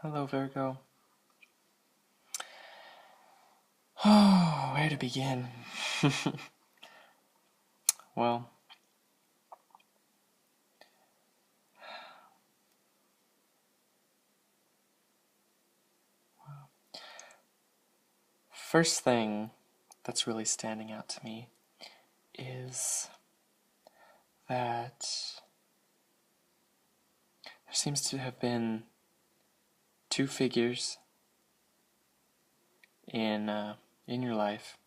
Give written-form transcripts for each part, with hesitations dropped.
Hello, Virgo. Oh, where to begin? Well, first thing that's really standing out to me is that there seems to have been two figures in your life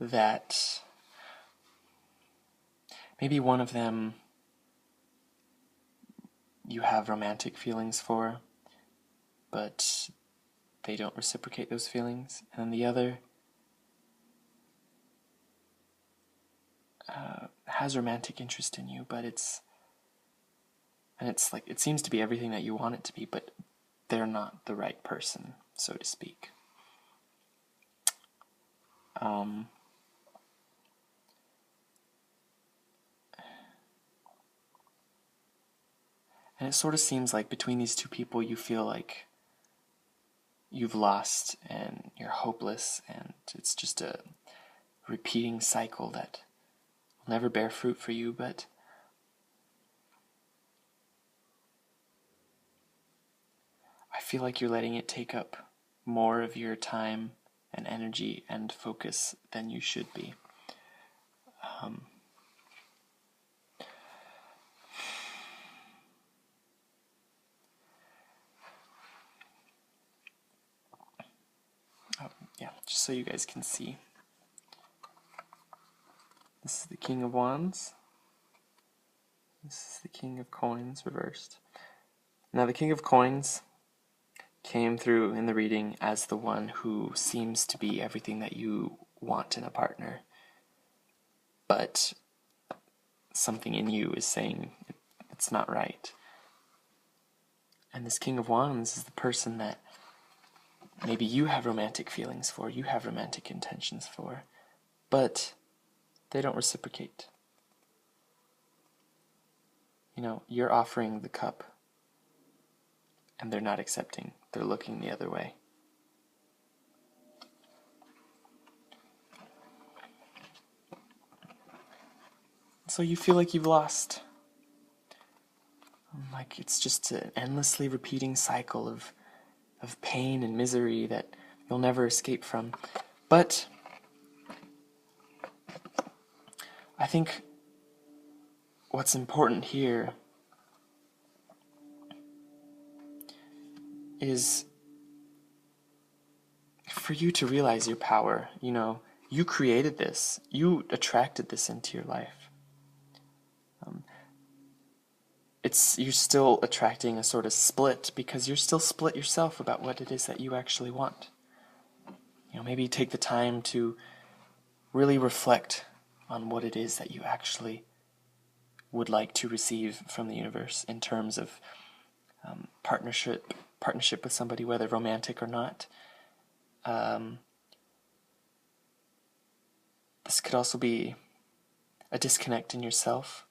that maybe one of them you have romantic feelings for, but they don't reciprocate those feelings, and then the other has romantic interest in you, but it's like it seems to be everything that you want it to be, but they're not the right person, so to speak. And it sort of seems like between these two people you feel like you've lost and you're hopeless, and it's just a repeating cycle that will never bear fruit for you, but I feel like you're letting it take up more of your time and energy and focus than you should be. Yeah, just so you guys can see. This is the King of Wands. This is the King of Coins reversed. Now the King of Coins came through in the reading as the one who seems to be everything that you want in a partner. But something in you is saying it's not right. And this King of Wands is the person that maybe you have romantic feelings for, you have romantic intentions for, but they don't reciprocate. You know, you're offering the cup, and they're not accepting. They're looking the other way. So you feel like you've lost. Like it's just an endlessly repeating cycle of pain and misery that you'll never escape from. But I think what's important here is for you to realize your power. You know, you created this. You attracted this into your life. You're still attracting a sort of split because you're still split yourself about what it is that you actually want. You know, maybe take the time to really reflect on what it is that you actually would like to receive from the universe in terms of partnership with somebody, whether romantic or not. This could also be a disconnect in yourself.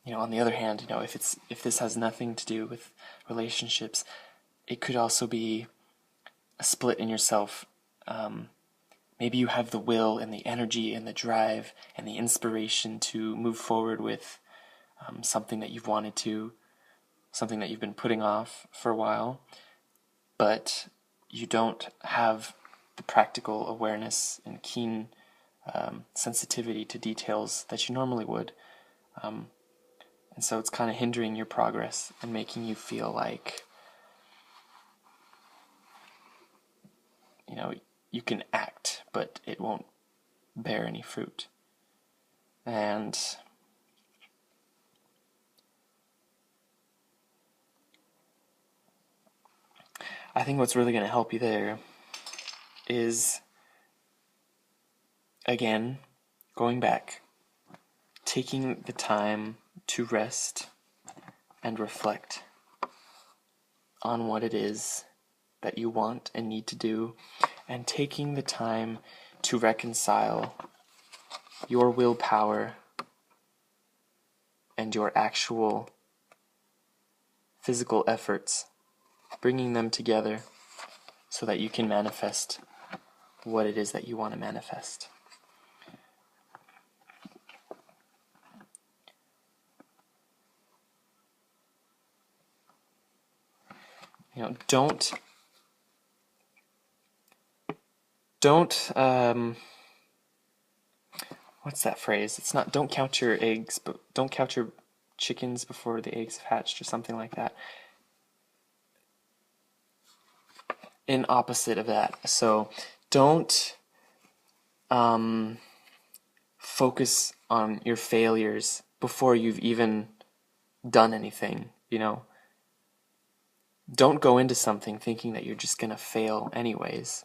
You know, on the other hand, you know, if this has nothing to do with relationships, it could also be a split in yourself. Maybe you have the will and the energy and the drive and the inspiration to move forward with something that you've wanted to, something that you've been putting off for a while, but you don't have the practical awareness and keen sensitivity to details that you normally would. And so it's kind of hindering your progress and making you feel like, you know, you can act, but it won't bear any fruit. And I think what's really going to help you there is, again, going back, taking the time to rest and reflect on what it is that you want and need to do, and taking the time to reconcile your willpower and your actual physical efforts, bringing them together so that you can manifest what it is that you want to manifest. Don't what's that phrase? It's not don't count your eggs, but don't count your chickens before the eggs have hatched, or something like that. In opposite of that. So don't focus on your failures before you've even done anything, Don't go into something thinking that you're just going to fail anyways,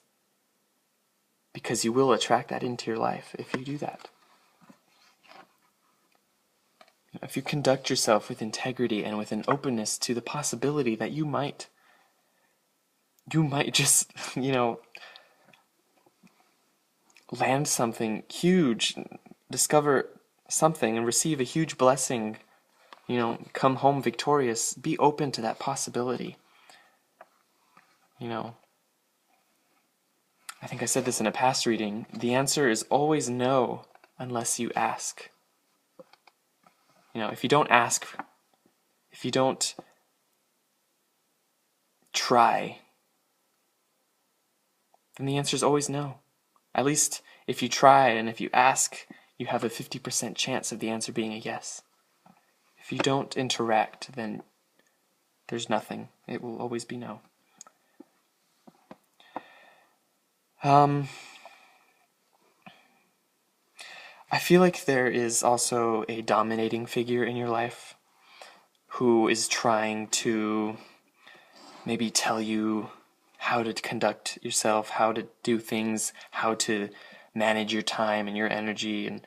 because you will attract that into your life if you do that. If you conduct yourself with integrity and with an openness to the possibility that you might just, land something huge, discover something and receive a huge blessing, come home victorious, be open to that possibility. I think I said this in a past reading, the answer is always no unless you ask. If you don't ask, if you don't try, then the answer is always no. At least if you try and if you ask, you have a 50% chance of the answer being a yes. If you don't interact, then there's nothing. It will always be no. I feel like there is also a dominating figure in your life who is trying to maybe tell you how to conduct yourself, how to do things, how to manage your time and your energy, and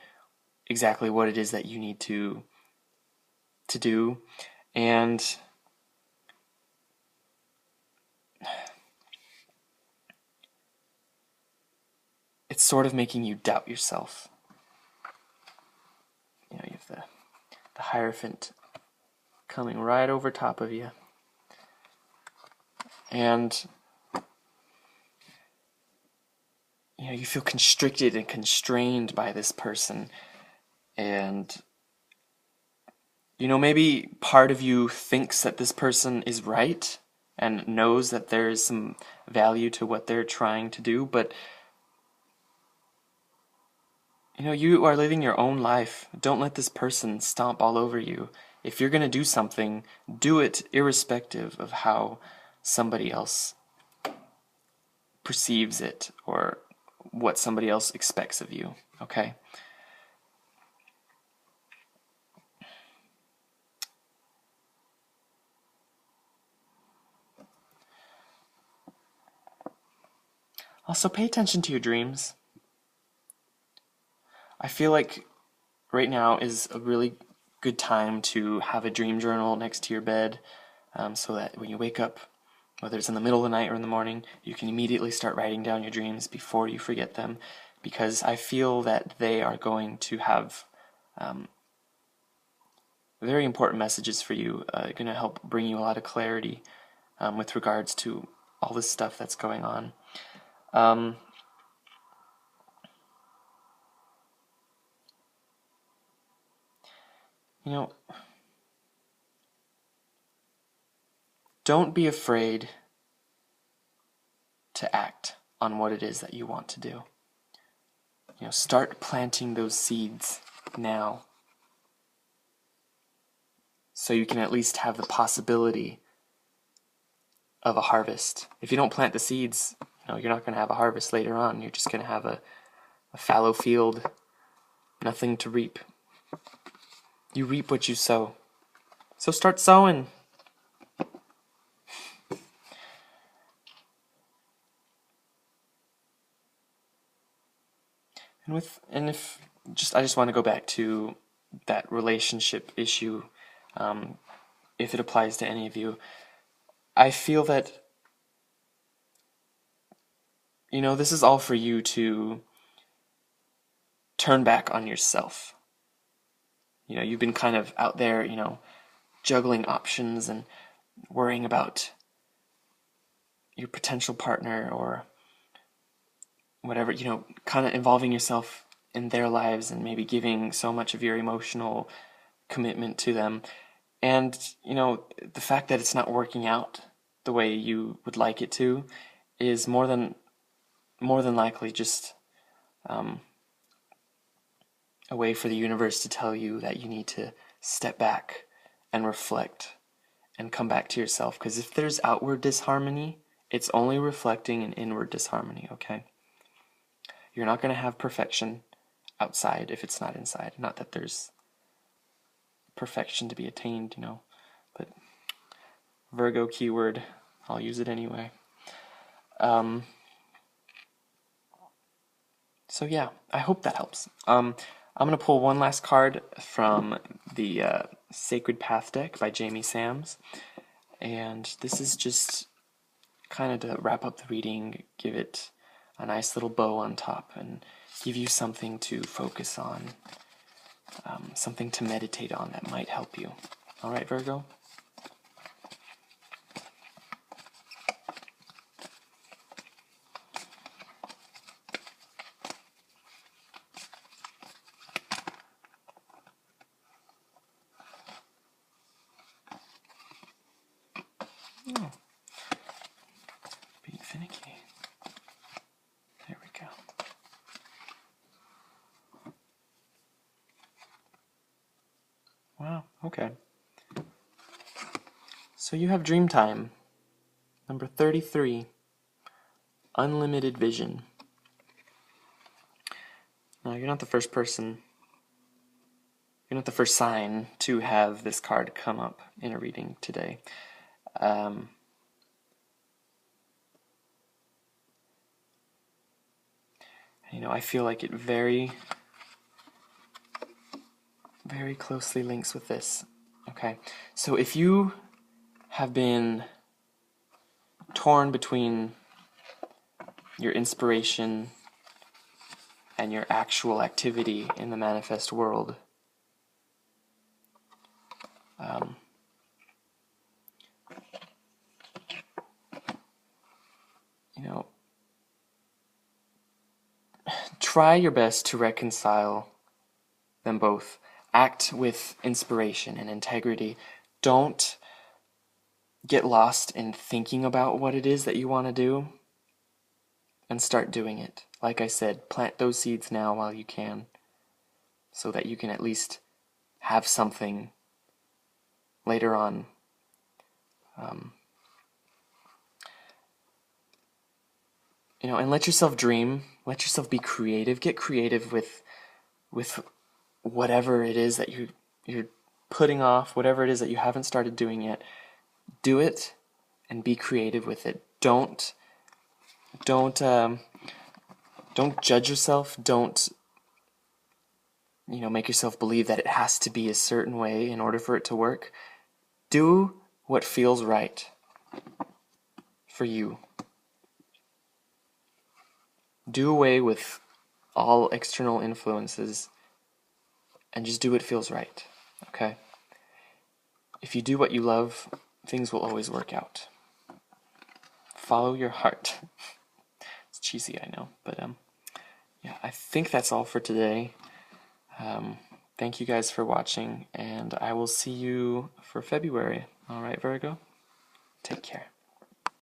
exactly what it is that you need to do. And it's sort of making you doubt yourself. You have the Hierophant coming right over top of you. And you feel constricted and constrained by this person. And maybe part of you thinks that this person is right and knows that there is some value to what they're trying to do, but you are living your own life. Don't let this person stomp all over you. If you're going to do something, do it irrespective of how somebody else perceives it or what somebody else expects of you, okay? Also, pay attention to your dreams. I feel like right now is a really good time to have a dream journal next to your bed, so that when you wake up, whether it's in the middle of the night or in the morning, you can immediately start writing down your dreams before you forget them, because I feel that they are going to have very important messages for you, going to help bring you a lot of clarity with regards to all this stuff that's going on. Don't be afraid to act on what it is that you want to do. Start planting those seeds now, so you can at least have the possibility of a harvest. If you don't plant the seeds, you're not going to have a harvest later on. You're just going to have a fallow field, nothing to reap. You reap what you sow. So start sowing. I just want to go back to that relationship issue, if it applies to any of you. I feel that, this is all for you to turn back on yourself. You've been kind of out there, juggling options and worrying about your potential partner or whatever, kind of involving yourself in their lives and maybe giving so much of your emotional commitment to them. And, the fact that it's not working out the way you would like it to is more than likely just a way for the universe to tell you that you need to step back and reflect and come back to yourself. Because if there's outward disharmony, it's only reflecting an inward disharmony, okay? You're not going to have perfection outside if it's not inside. Not that there's perfection to be attained, but Virgo keyword, I'll use it anyway. So yeah, I hope that helps. I'm going to pull one last card from the Sacred Path deck by Jamie Sams. And this is just kind of to wrap up the reading, give it a nice little bow on top, and give you something to focus on, something to meditate on that might help you. All right, Virgo? Oh, being finicky. There we go. Wow, okay. So you have dream time. Number 33, unlimited vision. Now, you're not the first person, you're not the first sign to have this card come up in a reading today. I feel like it very, very closely links with this. Okay, so if you have been torn between your inspiration and your actual activity in the manifest world, try your best to reconcile them both. Act with inspiration and integrity. Don't get lost in thinking about what it is that you want to do, and start doing it. Like I said, plant those seeds now while you can, so that you can at least have something later on. And let yourself dream. Let yourself be creative. Get creative with whatever it is that you're putting off, whatever it is that you haven't started doing yet. Do it and be creative with it. Don't judge yourself. Don't make yourself believe that it has to be a certain way in order for it to work. Do what feels right for you. Do away with all external influences and just do what feels right, okay? If you do what you love, things will always work out. Follow your heart. It's cheesy, I know, but yeah, I think that's all for today. Thank you guys for watching, and I will see you for February. All right, Virgo? Take care.